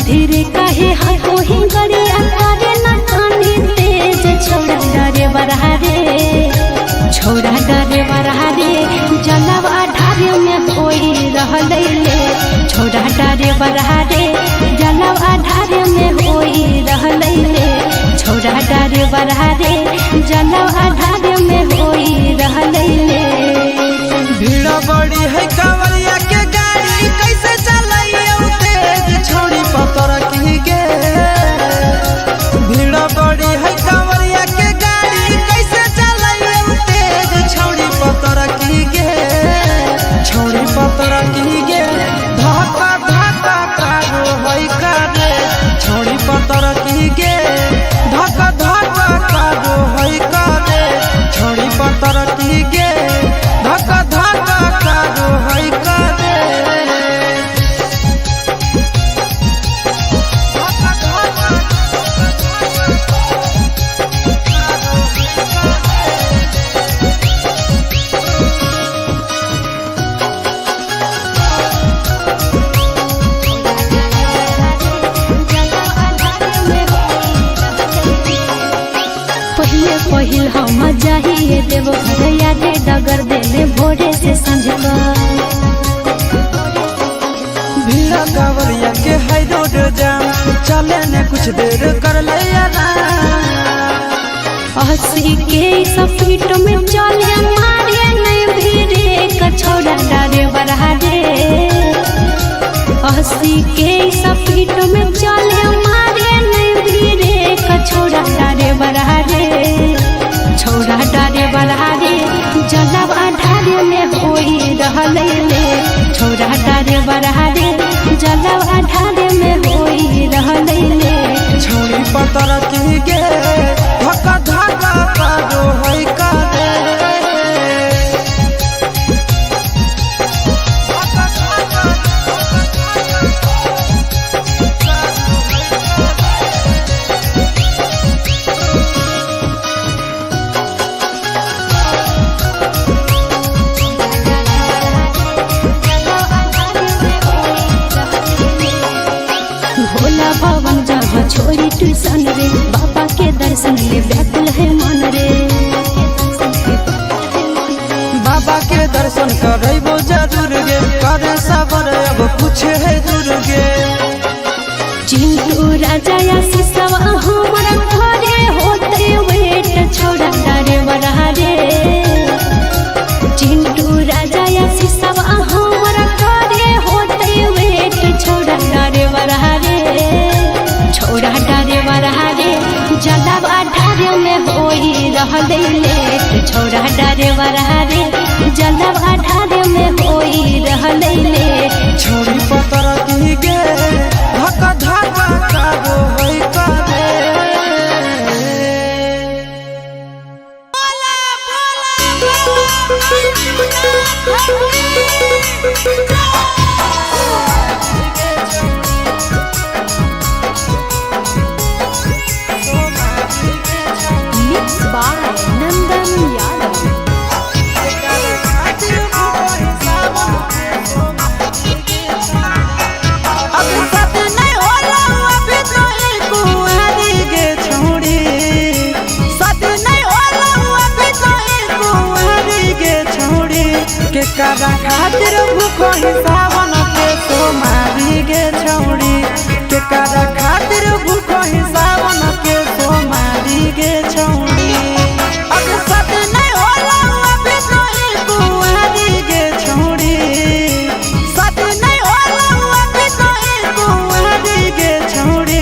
धीरे काहे हाको ही गरिया करे न कानी तेज छोड़ा डरे बरहारे छोड़ा डरे बरहारे जलवा ढारे में कोई रहले ले छोड़ा डरे बरहारे जलवा ढारे में कोई रहले ले छोड़ा डरे बरहारे जलवा ढारे में कोई रहले ले। भीड़ बड़ी है कांवरिया के गाड़ी कैसे चलाइयो तेज छोड़ी पतर की गे। भीड़ बड़ी है कांवरिया के गाड़ी कैसे चलाइयो तेज छोड़ी पतर की गे छोड़ी पतर की गे। धक्का धक्का कारो है कारे छोड़ी पतर की गे धक्का धक्का कारो है कारे छोड़ी पतर की गे धक्का धक्का कारो है कारे। पहिल हम जाहिए देव घर यादे डगर देले भोरे से संझ भीड़ा कांवरिया के है रोड जाम चले ने कुछ देर कर ले हंसी के सपीट में चले मारे नहीं भीड़े कछोड़ा डरे बरहारे हंसी के सपीट में चले मारे नहीं भीड़े कछोड़ा डरे बरहारे छोड़ा डरे बरहारे जलवा ढारे में कोई रहले ले छोड़ा डरे बरहारे जलवा ढारे में कोई रहले ले छोड़ी पतर की गे धक्का धक्का कारो है कारे। भोला भवन जहाँ छोड़ी ट्यूशन रे बाबा के दर्शन ले व्याकुल है मन रे बाबा के दर्शन करबो जरूर गे करे सबर अब कुछ है दूर गे। चिंटू राजा या सिसवा हमारा घरे होते वेट छोड़ा डरे बरहारे चिंटू राजा या सिसवा हमारा घरे होते वेट छोड़ा डरे बरहारे छोड़ा डरे बरहारे जलवा ढारे में होई रहले ले छोड़ा डरे बरहारे जलवा ढारे में होई रहले ले छोड़ी पतर की गे धक्का धक्का कारो है कारे। मिक्स बाय नंदन यादव अभी सत नहीं होला अभी तो एक कुंवारी गे छोड़ी सत नहीं होला अभी तो एक कुंवारी गे छोड़ी के करा खातिर भूखो ही सावन के सोमारी गे छोड़ी के करा खातिर भूखो ही सावन के सोमारी गे छोड़ी। अभी सत नहीं होला अभी तो एक कुंवारी गे छोड़ी सत नहीं होला अभी तो एक कुंवारी गे छोड़ी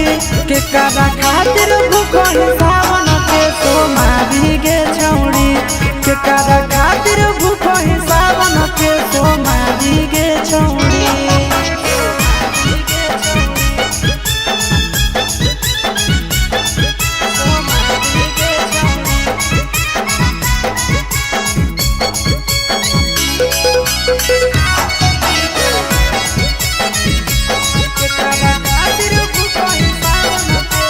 के करा खातिर भूखो ही सावन के सोमारी गे छोड़ी के करा खातिर भूखो ही सावन के सोमारी गे छोड़ी। के करा खातिर भूखो ही सावन के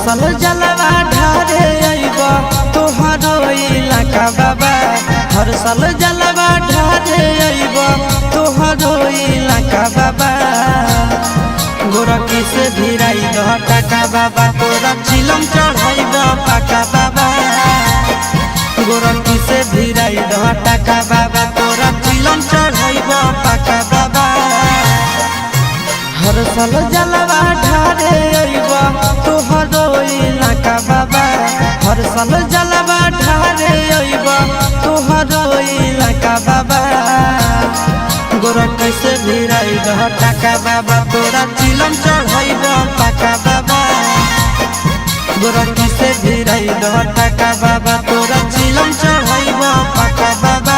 साल जलवा ढारे अइब तोहरो इलाका बाबा हर साल जलवा ढारे अइब तोहरो इलाका बाबा गोरखी से भिराई दह टाका बाबा तोरा चिलम चढ़ाइब पाका बाबा गोरखी से भिराई दह टाका बाबा तोरा चिलम चढ़ाइब पाका बाबा हर साल जलवा ढारे अइब तोहरो इलाका बाबा हर साल जलवा ढारे अइब तोहरो इलाका बाबा गोरखी से भिराई दह टाका बाबा तोरा चिलम चढ़ाइब पाका बाबा गोरखी से भिराई दह टाका बाबा तोरा चिलम चढ़ाइब पाका बाबा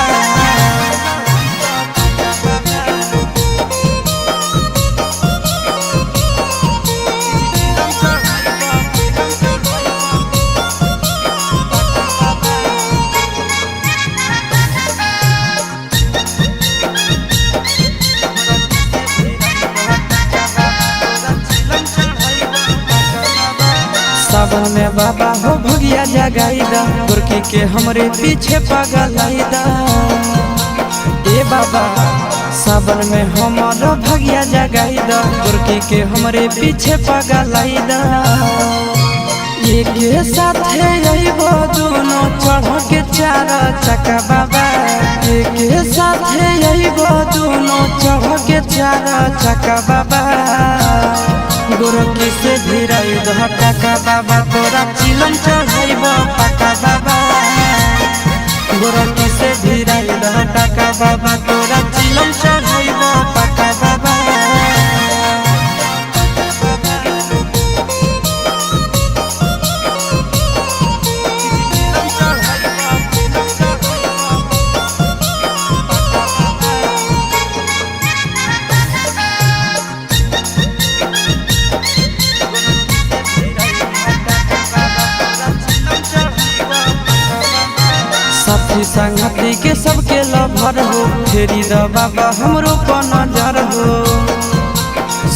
सावन में बाबा हो भगिया जगाईदा गोरखी के हमरे पीछे पगलाईदा ए बाबा सावन में हमारा भगिया जगाईदा गोरखी के हमरे पीछे पगलाईदा एक साथे अइबो दोनों चढ़ के चार चक्का बाबा एक साथे अइबो दोनों चढ़ के चार चक्का बाबा गोरखी से भिराई दह टाका बाबा तोरा चिलम चढ़ाइब पाका बाबा गोरखी से भिराई दह टाका बाबा तोरा चिलम चढ़ाइब पाका बाबा साथी संगति के सबके लभर हो फेरी द बाबा हमरो पर नजर हो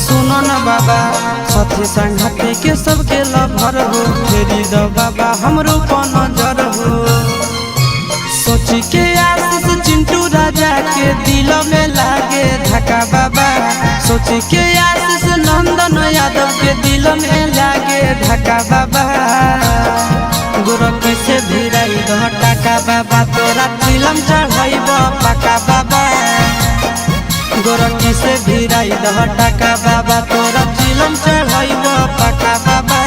सुनो न बाबा साथी संगति के सबके लभर हो फेरी द बाबा हमरो पर नजर हो सोची के आशीष चिंटू राजा के दिल में लागे धक्का बाबा सोची के आशीष नंदन यादव के दिल में लागे धक्का बाबा गोरखी से भिराई दह टाका बाबा तोरा चिलम चढ़ाइब पाका बाबा गोरखी से भिराई दह टाका बाबा तोरा चिलम चढ़ाइब पाका बाबा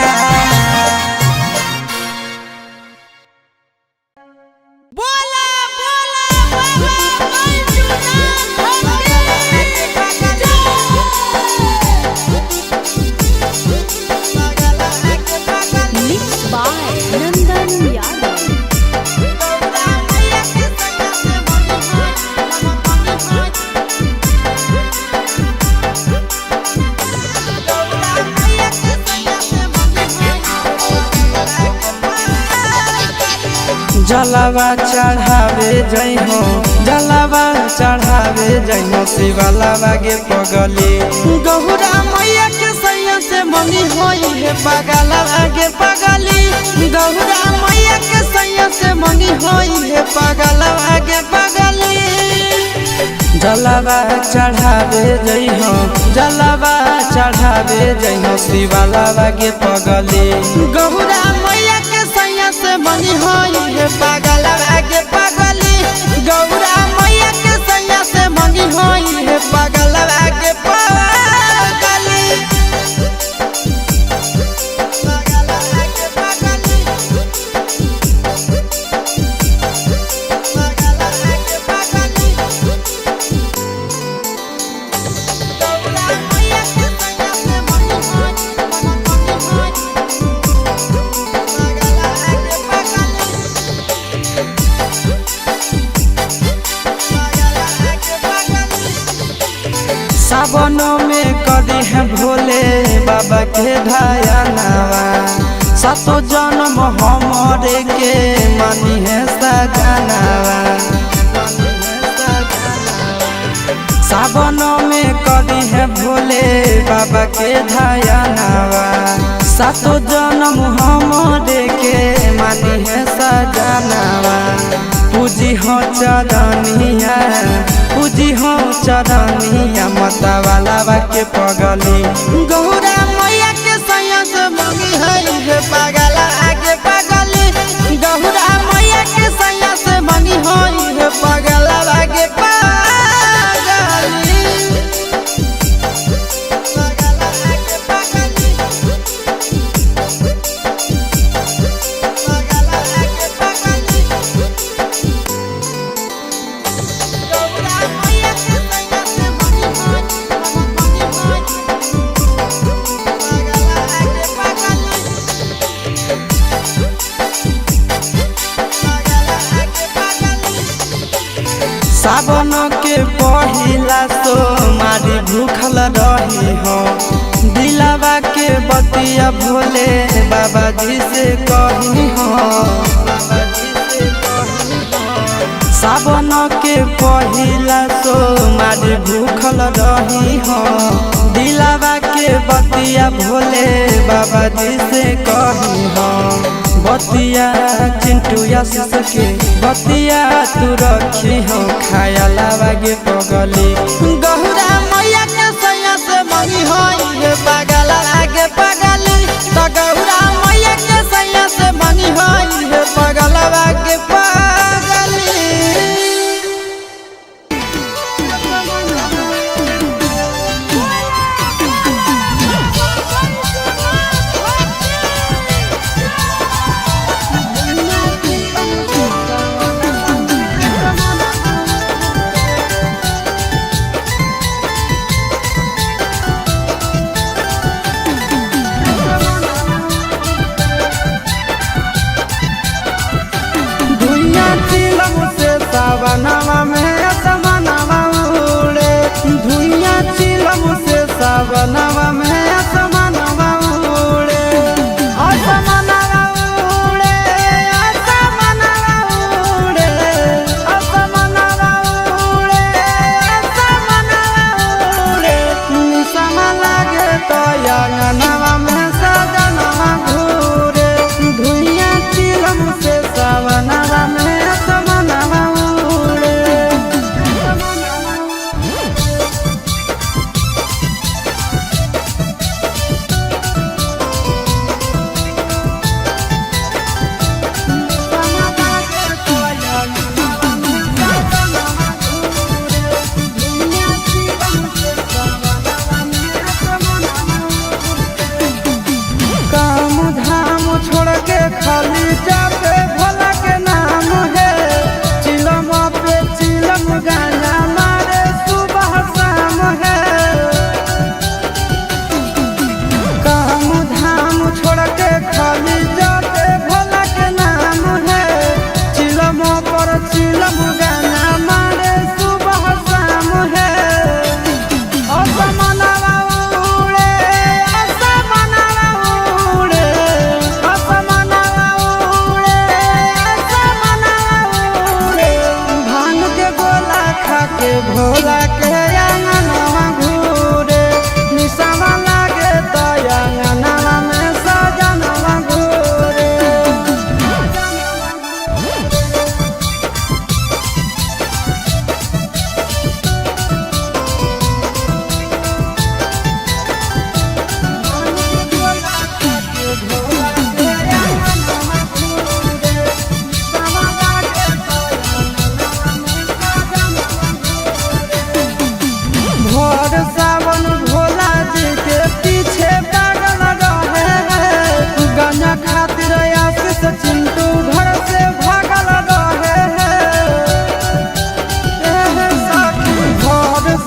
जलवा चढ़ावे जइहो जलवा चढ़ावे जइहो शिवलावा गे पगली गहुरा मैया के सैया से मनी होई है पगलवा गे पगली गहुरा मैया के सैया से मनी होई है पगलवा गे पगली जलवा चढ़ावे जइहो जलवा चढ़ावे जइहो शिवलावा गे पगली गहुरा मैया के सैया से मनी होई है पगलवा गे पगली गौरा मैया के सैया से मनी होई है पगलवा गे पगली सावनों में करी है भोले बाबा के ध्यानवा सातो जन्म हमरे के मानी है सजनवा सावनों में करी है भोले बाबा के ध्यानवा सातो जन्म हमरे के मानी है सजनावा पूजी हो चरनिया पूजी हो चरनिया मतवाला के पगली गौरा मैया के सैया से मंगी है पागल आगे पगली गौरा मैया के सैया से मंगी है पागल आगे पगली सावन के पहिला सोमारी भूखल रही हो दिलावा के बतिया भोले बाबा जी से कही हो सावन के पहिला सोमारी भूखल रही हो दिलावा के बतिया भोले बाबा जी से कही हो बतिया चिंटू आशीष के बतिया तू रखी हो खाया लागे पगली गौरा मैया के सैया से मंगी हो ये पागल आगे पगली तो गौरा मैया के सैया से मंगी हो ये पागल आगे पगली सावनवा में असमनवा उड़े धुइया चिलम से सावनवा में असमनवा उड़े असमनवा उड़े असमनवा उड़े असमनवा उड़े असमनवा उड़े निसम लागे तो अंगनवा में सजनवा घूरे धुइया चिलम से सावनवा में खाली जाते भोला के नाम है चिलम पे चिलम गाना मारे सुबह शाम है काम धाम छोड़ के खाली जाते भोला के नाम है चिलम पर चिलम गाना मारे सुबह शाम है भोला के अंगनवा घूरे निसवा लागे तो अंगनवा में सजनवा घूरे सावन भोला जी के पीछे पागल रहे गंजा खातिर आशीष चिंटू घर से भागल रहे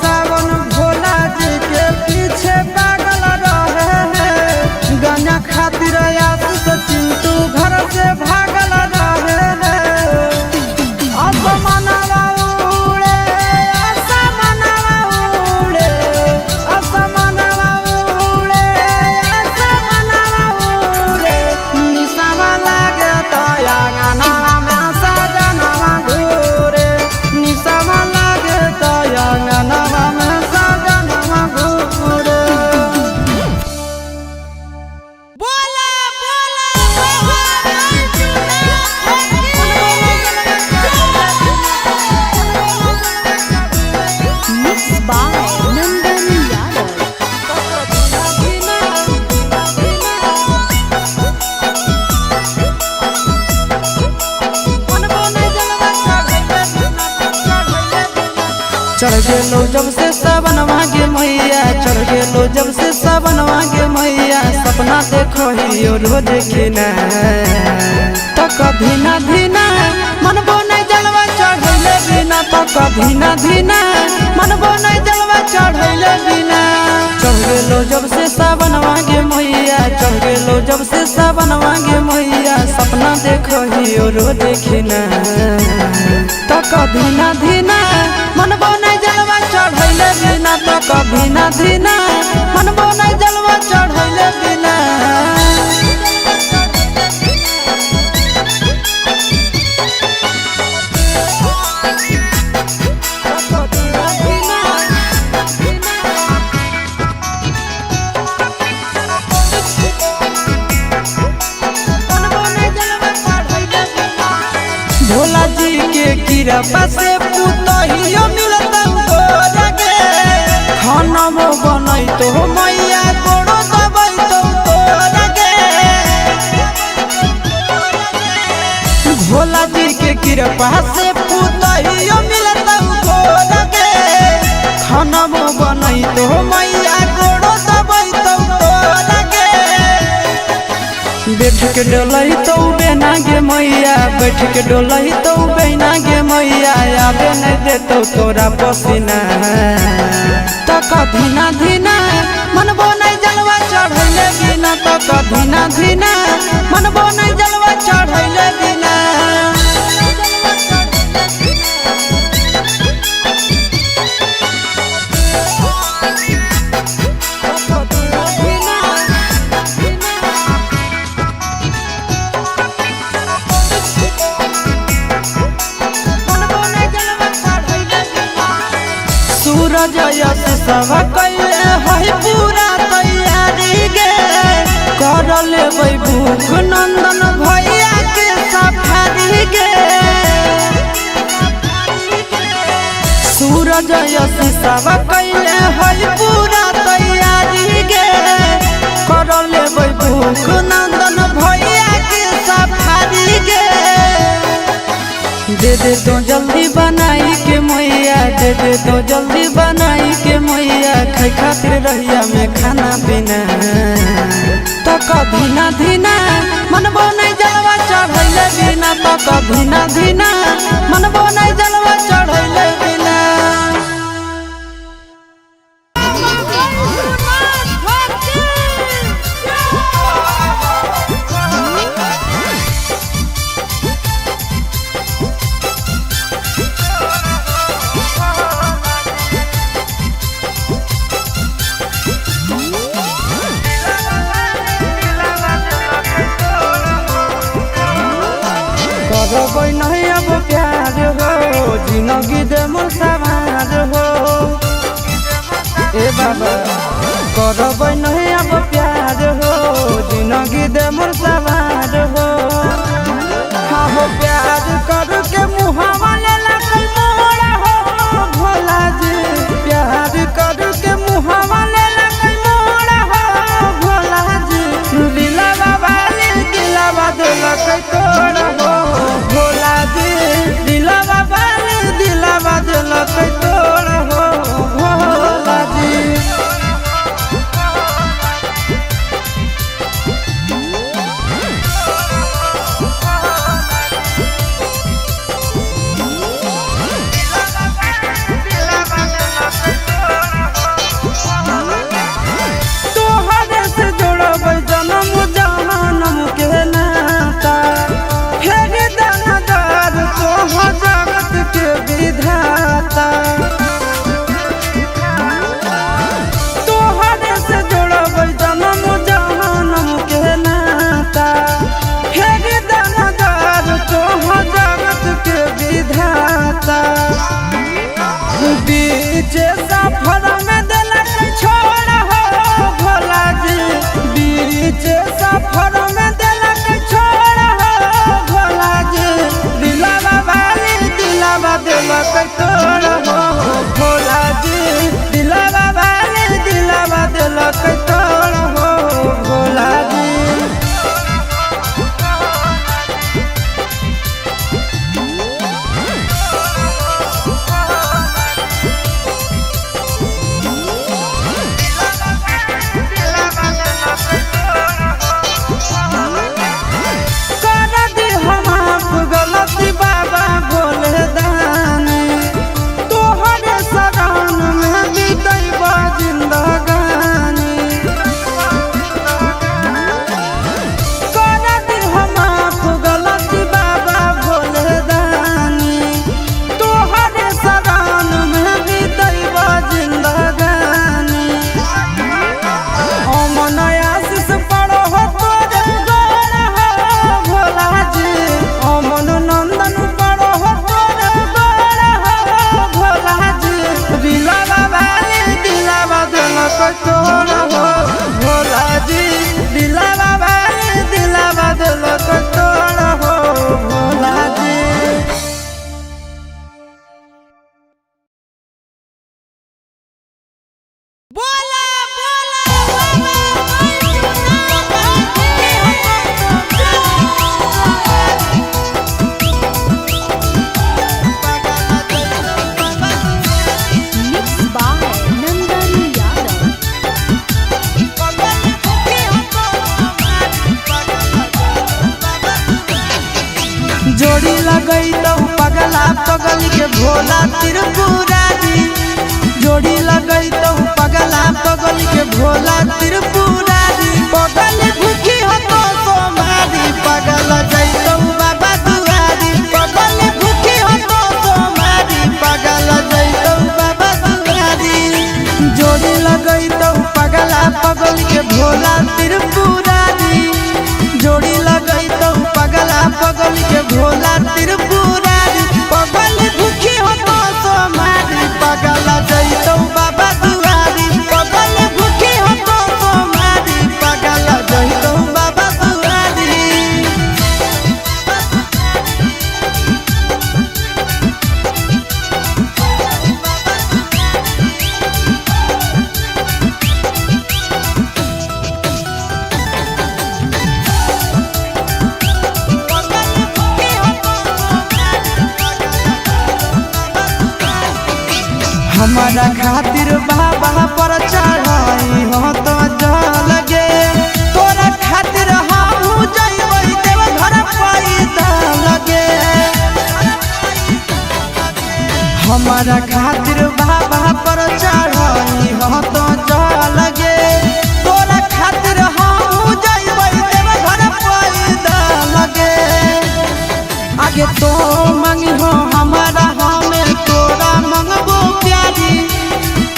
सावन भोला जी के पीछे पागल रहे गंजा खातिर आशीष चिंटू घर से भागल रहे असमनवा उड़े असमनवा उड़े असमनवा उड़े असमनवा उड़े निसवा लागे तो अंगनवा में सजनवा घूरे निसवा लागे तो अंगनवा में सजनवा घूरे। चढ़ गेलो जब से सावनवा गे मैया, चढ़ गेलो जब से सावनवा गे मैया, सपना देखो ही रोज खिना तो कभी ना धीना मनबो नहीं जलवा चढ़ैले बिना, तो कभी ना धीना मनबो नहीं जलवा चढ़ैले बिना। चढ़ गेलो जब से सावनवा गे मैया, चढ़ गेलो जब से सावनवा गे मैया, सपना देखो ही रोज खिना तो कभी ना धीना मनबो नहीं जलवा चढ़ैले बिना, तो कभी ना धीना मनबो नहीं जलवा चढ़ैले बिना। भोला जी के कृपा से पुतहियो मिलता तोरा गे, खाना बनई तो मैया गोड़ो दबई तो तोरा गे। भोला जी के कृपा से पुतहियो मिलता तोरा गे, खाना बनई तो मैया गोड़ो दबई तो तोरा गे। बैठ के डोलही तो बेना गे मैया, बैठ के डोलही तो बेना गे मैया, आबे नहीं देतो तोरा पसीना तो कभी ना धीना मनबो नहीं जलवा चढ़ैले बिना, तो कभी ना धीना मनबो नहीं जलवा चढ़ैले बिना। सूरज यश सब कैले है पूरा तैयारी गे, कर लेबै भूख नंदन भैया के सफारी गे। सूरज यश सब कैले है पूरा तैयारी गे, कर लेबै भूख नंदन भैया के सफारी गे। दे दे तो जल्दी बनाई के मैया, दे दे तो जल्दी बनाई के मैया, खाई खातिर रहिया में खाना पीना तो कभी ना धीना मनबो नहीं जलवा चढ़ैले बिना, तो कभी ना धीना मनबो नहीं जलवा चढ़ैले बिना। करबै नहीं अब प्यार हो, जिंदगी दे मोर सवार हो ए बाबा। करबै नहीं अब प्यार हो, जिंदगी दे मोर सवार हो। हाँ हो प्यार करके मुहावा ले लगल मोरा हो भोला जी, प्यार करके मुहावा ले लगल मोरा हो भोला जी। दिलवा वाली दिलवा दिलकै तोरा हो भोला जी, दिलवा वाली दिलवा दिलकै तोरा हो भोला जी। तोहरे से जोड़बै जन्म जन्म के नाता, फेर दानादार तोहर जगत के विधाता। तोहरे से जोड़बै जन्म जन्म के नाता, फेर दानादार तोहर जगत के विधाता। बीच सफर में दिलक छोड़ हो भोला जी, बीच सफर में दिलक छोड़ हो भोला जी। दिलवा वाली दिलवा दिलक तोड़ हो भोला जी, दिलवा वाली दिलवा दिलक तोड़ हो भोला जी। जोड़ी लगई तो पगला पगल के भोला त्रिपुरारी जोड़ी लगई तो पगला पगल के भोला त्रिपुरारी पगल भूखी हो तो सोमारी पगल जैतो बाबा दुआरी पगल भूखी हो तो सोमारी पगल जैतो बाबा दुआरी जोड़ी लगई तो पगला पगल के भोला त्रिपुरारी जोड़ी लगई तो पगला पगल के भोला त्रिपुरारी पगल भूखी हो तो सोमारी पगल जैतो बाबा दुआरी पगल भूखी हो तो सोमारी पगल जैतो बाबा दुआरी हमारा खातिर बाबा पर चढ़ाई हो तो जल गे तोरा खातिर हम जइबै देव घर पैदा लगे हमारा खातिर बाबा पर चढ़ाई हो तो जल गे तोरा खातिर हम जइबै देव घर पैदा लगे आगे तो मंगी हो हमारा हमें तोरा मंगबो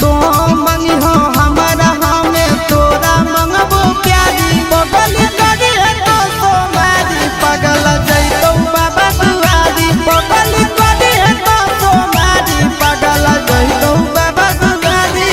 तो मंगी हो हमारा हमें तोरा मंगबो प्यारी पगल करी है तो सोमारी पगल जैतो बाबा दुआरी पगल करी है तो सोमारी पगल जैतो बाबा दुआरी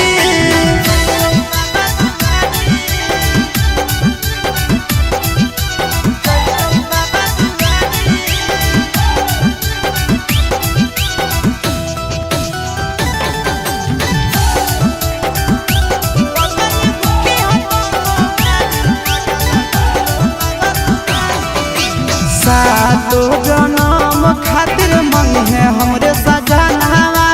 सातो जनम खातिर मंगे है हमरे सजनावा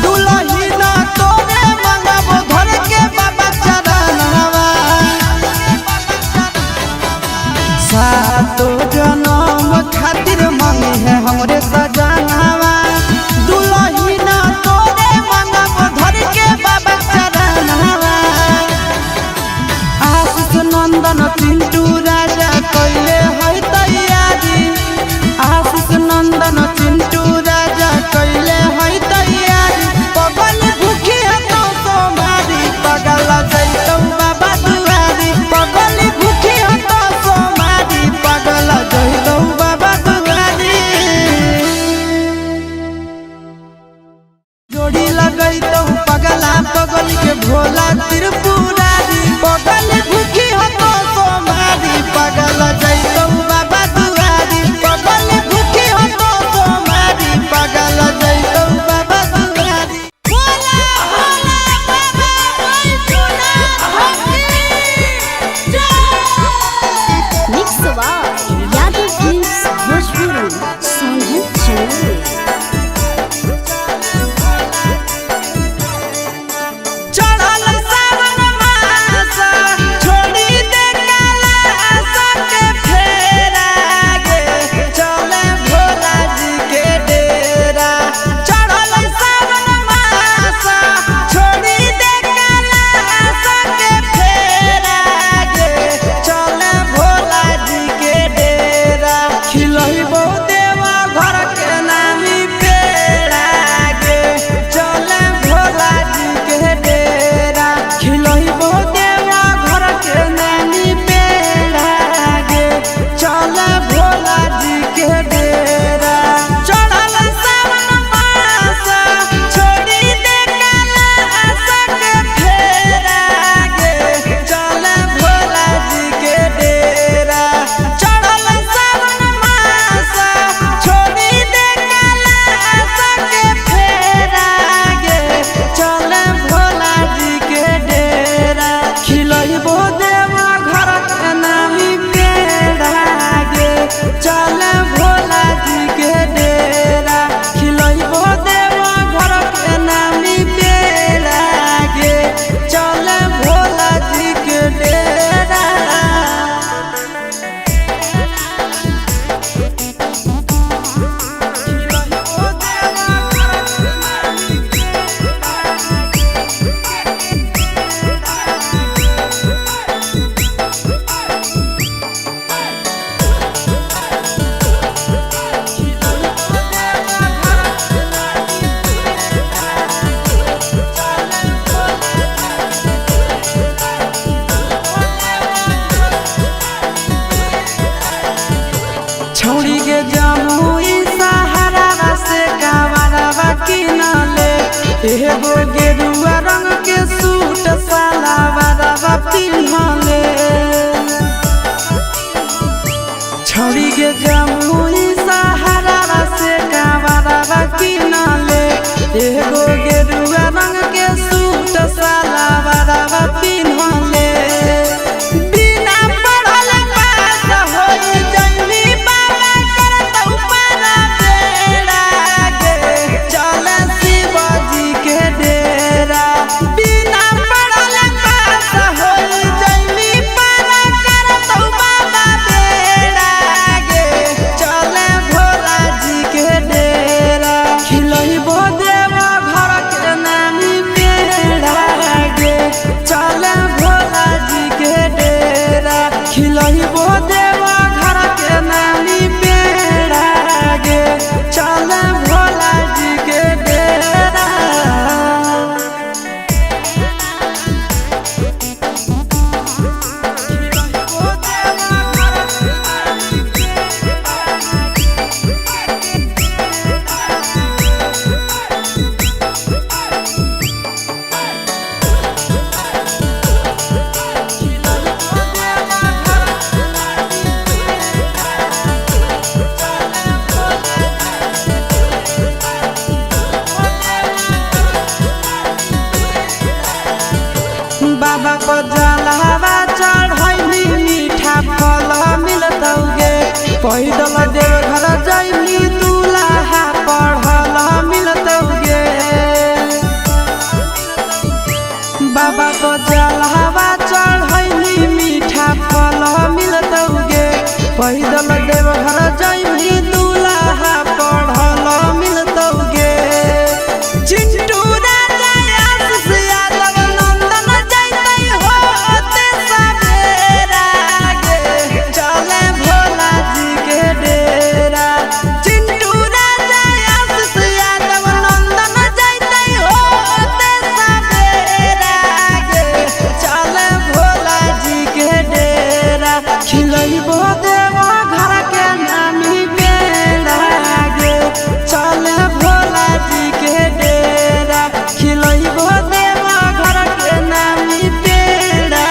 दुलही ना तोरे मंगबो धर के बाबा चरणवा सातो जनम खातिर मंगे है हमरे सजनावा दुलही ना तोरे मंगबो धर के बाबा चरणवा आशीष नंदन पिंटू राजा कइले है तैयारी आशीष नंदन चिंटू राजा कइले है तैयारी पगल भूखी है तो सोमारी पगल जैतो बाबा दुआरी पगल भूखी है तो सोमारी पगल जैतो बाबा दुआरी जोड़ी लगई तो पगला पगल के भोला त्रिपुरारी पगल भूखी हो तो सोमारी पगल जैतो बाबा दुआरी पगल भूखी हो तो सोमारी पगल जैतो बाबा दुआरी भोला भोला बाबा बैठुना हकी जय mix by Yadav films Bhojpuri Sonu Chaudhary चढ़ल सावन मास छोड़ी दे कैलाश के फेरा गे चले भोला जी के डेरा चढ़ल सावन मास छोड़ी दे कैलाश के फेरा गे चले भोला जी के डेरा खिलइबो देव सालावा पिन्हले छौड़ी के जमुई सहारा से कावरावा किनले एगो गेरुआ रंग के सूट सालावा पिन्हले बिना पढ़ल पास होई जइनी बाबा करतौ पारा बेड़ा गे चले शिवजी के डेरा बिना पढ़ल पास होई जइनी पारा करतौ बाबा बेड़ा गे चले भोला जी के डेरा खिलइबो देवा घर के नानी बेड़ा गे चले भोला जी के डेरा खिलइबो देवा घर के नानी बेड़ा गे चले भोला जी के डेरा बाबा को जलावा चढ़ैली मीठा फल मिलतौगे पैदल देव घर जइली दूल्हा पढ़ल मिलतौगे बाबा को जलावा चढ़ैली मीठा फल मिलतौगे पैदल देव घर जइली दूल्हा पढ़ल मिलतौगे चिंटू राजा आशीष यादव नंदन जइतै होते सवेरा गे चले भोला जी के डेरा चिंटू राजा आशीष यादव नंदन जइतै होते सवेरा गे चले भोला जी के डेरा खिलइबो देवा घर के नामी बेड़ा गे चले भोला जी के डेरा खिलइबो देवा घर के नामी बेड़ा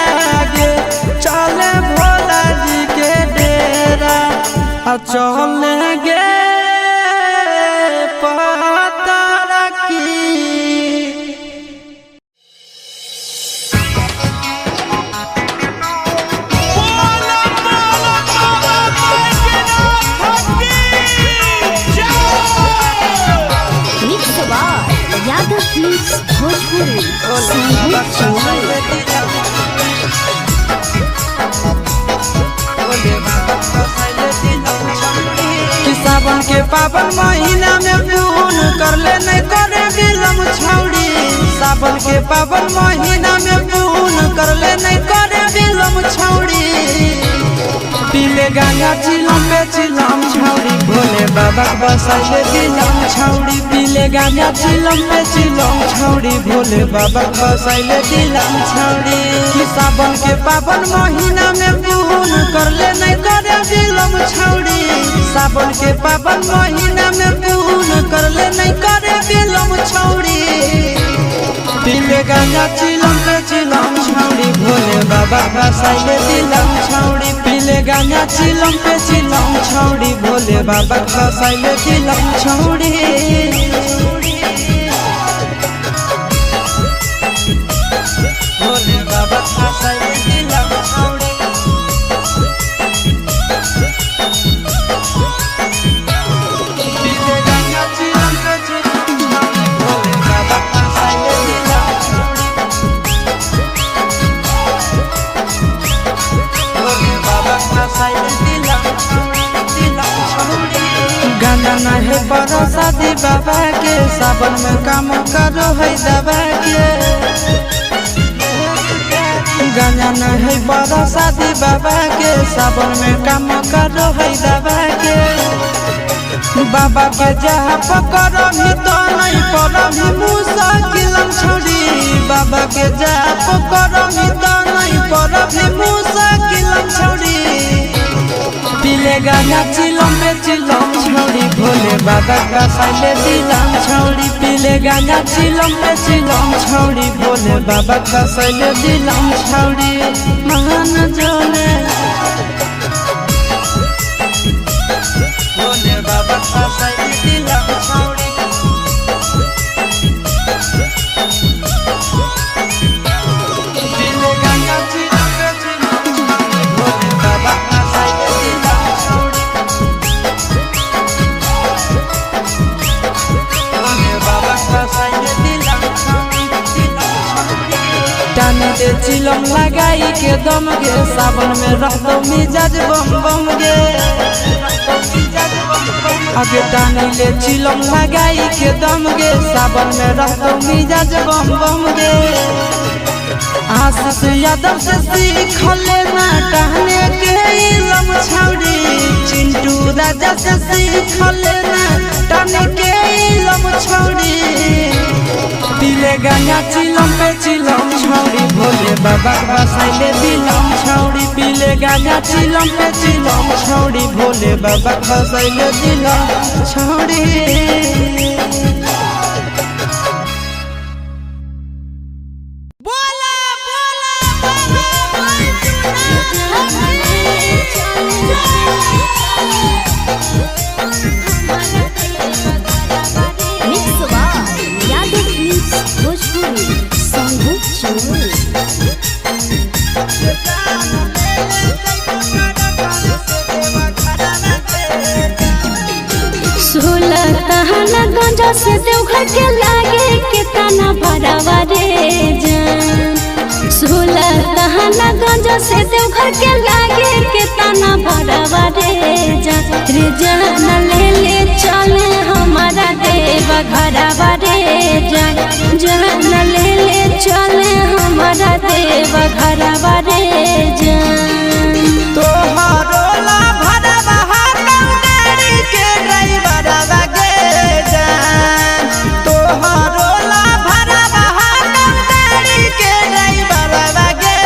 गे चले भोला जी के डेरा आ चले गे पतर की मिक्स बार यादव फिल्म्स भोजपुरी कि सावन के पावन महीना में पून कर ले नहीं करे बिलम छौड़ी सावन के पावन महीना में पून कर ले नहीं करे बिलम छौड़ी पीले गांजा चिलम पे चिलम छौड़ी भोले बाबा बसाइले दिलम छौड़ी पीले गांजा चिलम पे चिलम छौड़ी भोले बाबा बसाइले दिलम छौड़ी कि सावन के पावन महीना में पून कर ले नहीं करे बिलम छौड़ी सावन के पावन महीना में पून कर ले नहीं करे बिलम छौड़ी पीले गांजा चिलम पे चिलम छौड़ी भोले बाबा बसाइले दिलम छौड़ी पीले गांजा चिलम पे चिलम छौड़ी भोले बाबा बसाइले दिलम छौड़ी भोले बाबा बसाइले दिलम छौड़ी पीले गांजा चिलम पे चिलम छौड़ी भोले बाबा बसाइले दिलम छौड़ी भोले बाबा बसाइले दिलम छौड़ी गाना नहीं बड़ा शादी बाबा के सावन में काम करो है दबा के गाना नहीं बड़ा शादी बाबा के सावन में काम करो है दबा के बाबा के जहाँ पकड़ो भी तो नहीं पड़ो भी मुश्किल छोड़ी बाबा के जहाँ पकड़ो भी तो नहीं पड़ो भी मुश्किल छोड़ी पीले गाना चिलम पे चिलम छौड़ी भोले बाबा का साइले दिलम छौड़ी पीले गाना चिलम पे चिलम छौड़ी भोले बाबा का साइले दिलम छौड़ी महान जोले भोले बाबा का साइले दिलम छौड़ी पीले गाना चिलम पे चिलम छौड़ी भोले बाबा का साइले दिलम छौड़ी भोले बाबा का साइले दिलम छौड़ी टानी दे चिलम लगाई के दम गे सावन में रहतो मिजाज बम बम गे आगे टानी ले चिलम लगाई के दम गे सावन में रहतो मिजाज बम बम गे आशीष यादव से सीख लेना टहने के इलम छौड़ी चिंटू राजा से सीख लेना टहने के इलम छौड़ी पीले गाना चिलम पे चिलम छौड़ी भोले बाबा का साइले दिलम छौड़ी पीले गाना चिलम पे चिलम छौड़ी भोले बाबा का साइले दिलम छौड़ी गंजा से देवघर के लागे कितना भरावा रे जान 16 तहना गंजा से देवघर के लागे कितना भरावा रे जान ले ले चले हमारा देव घरवा रे जान ले ले चले हमारा देव घरवा रे जान तोहारो ला भरवा गाड़ी के ड्राइवर गे जान तोहारो ला भरवा गाड़ी के ड्राइवर गे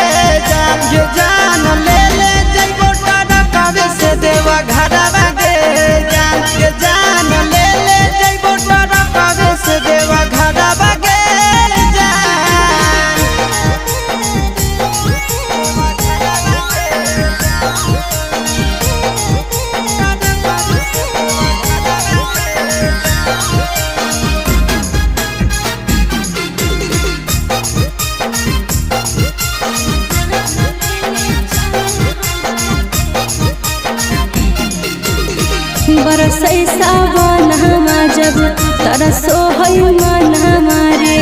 जान ये जान ले ले जइबो टरक से देवा घरवा गे जान ये जान ले ले जइबो टरक से देवा घरवा गे बरसै सावन हमा जब तरसो है मन हमारे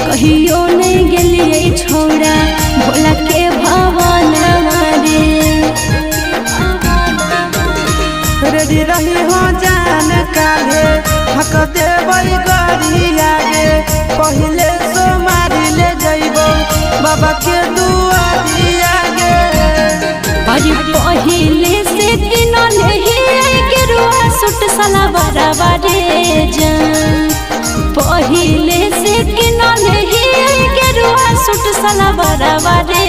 कहियो नहीं गेलिए छौड़ा भोला के भवन हमारे रेडी रही हो जान काहे हक देवई गरी आगे पहिले सो मारी ले जइबो बाबा के दुआरी आगे अरे पहिले से किनले के रुआ सुट सला बराबा रे जान पहिले से किनले के रुआ सुट सला बराबा रे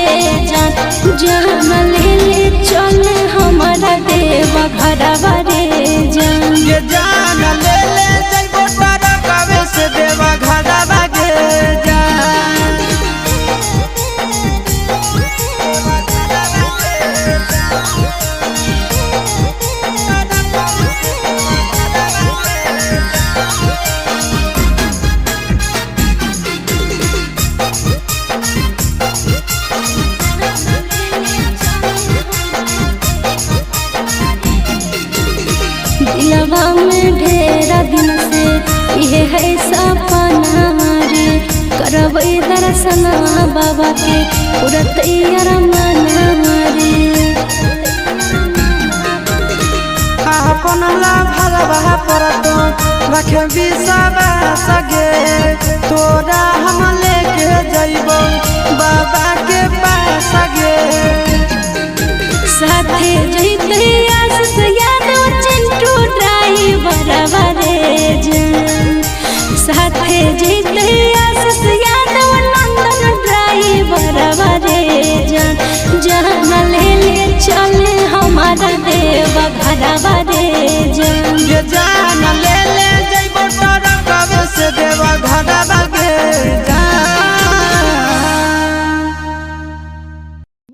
जान ले ले चले हमारा देव घरवा रे जान ये जान ले ले जइबो टरक से देवा घरवा गे जान दिलवा में ढेरा दिन से ये है सपना हमारे करबै दर्शन बाबा के पूरा तैयार मन हमारे अपन ला भरवा परतो रखे बिसावा सगे तोरा हम लेके जइबो बाबा के पास गे साथे जइते आस यादव चिंटू ड्राइवर रे जान साथे जइते आस यादव नंदन ड्राइवर रे जान ले ले चले हमारा देव घरवा रे जान। ये जान ले ले जइबो तोरा कबे से देवा घरवा गे जान।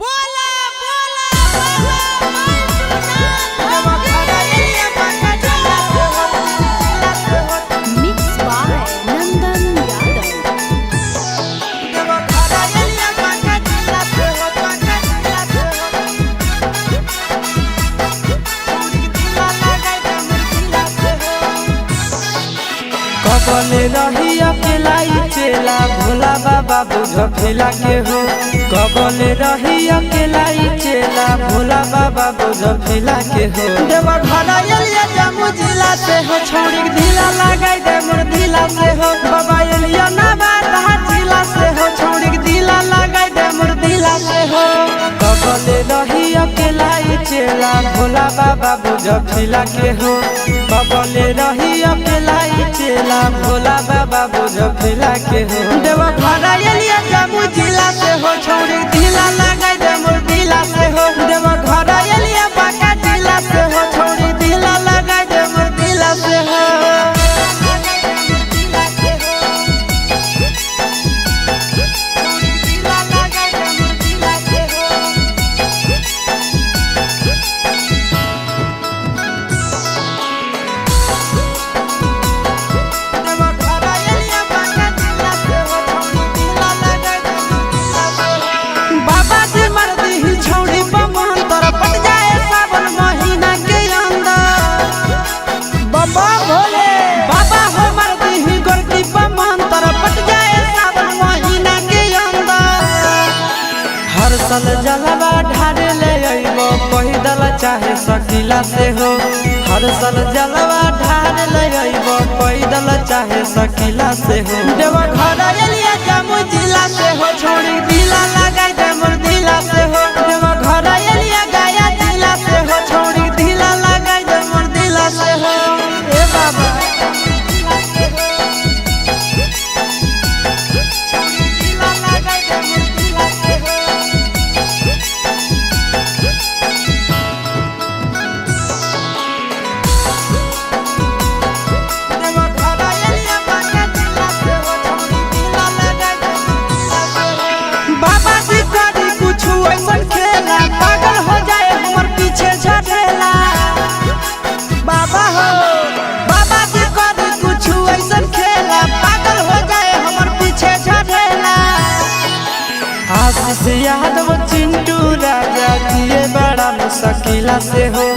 बोला बोला मिक्स बाय नंदन यादव। कबले रही अकेला चेला भोला बाबा बुझ फिला के हो। कबले रही अकेला चेला भोला बाबा बुझ फिला के हो। देवा घरा एलिया जमू जिला से हो छोड़ी ढीला लगाई दे मोर ढीला से हो। बाबा एलिया ना बात जिला से हो छोड़ी ढीला लगाई दे मोर ढीला से हो। कबले रही अकेला चेला भोला बाबा बुझ फिला के हो। कबले रही अकेला चेला भोला बाबा बुझ फिला के हो। देवा घरा एलिया जमू जिला से हो छोड़ी ढीला लगाई दे मोर ढीला से हो। देवा घरा एलिया बाका जिला से हो छोड़ी ढीला लगाई दे मोर ढीला से हो। बाबा जी मर्दी ही छौड़ी बमन तोरा पट जाए सावन महीना के अंदर। बाबा भोले बाबा हो मर्दी ही गोरकी बमन तोरा पट जाए सावन महीना के अंदर। हर साल जलवा ढारे ले अइबो पैदल चाहे सकीला से हो। हर साल जलवा ढारे ले अइबो पैदल चाहे सकीला से हो। देवा घरा एलिया जमू जिला से हो छोड़ी ढीला लगाई दे मोर ढीला से हो। देवा घरा एलिया गया जिला से हो छोड़ी ढीला लगाई दे मोर ढीला से हो। ए बाबा ढीला लगाई दे मोर ढीला से हो। देवा घरा एलिया बाका जिला से हो छोड़ी ढीला लगाई दे मोर ढीला से हो। बाबा जी करी कुछ ऐसन खेला पागल हो जाए हमर पीछे झटेला। बाबा हो बाबा जी करी कुछ ऐसन खेला पागल हो जाए हमर पीछे झटेला। आशीष यादव चिंटू राजा किए बड़ा मुश्किला से हो।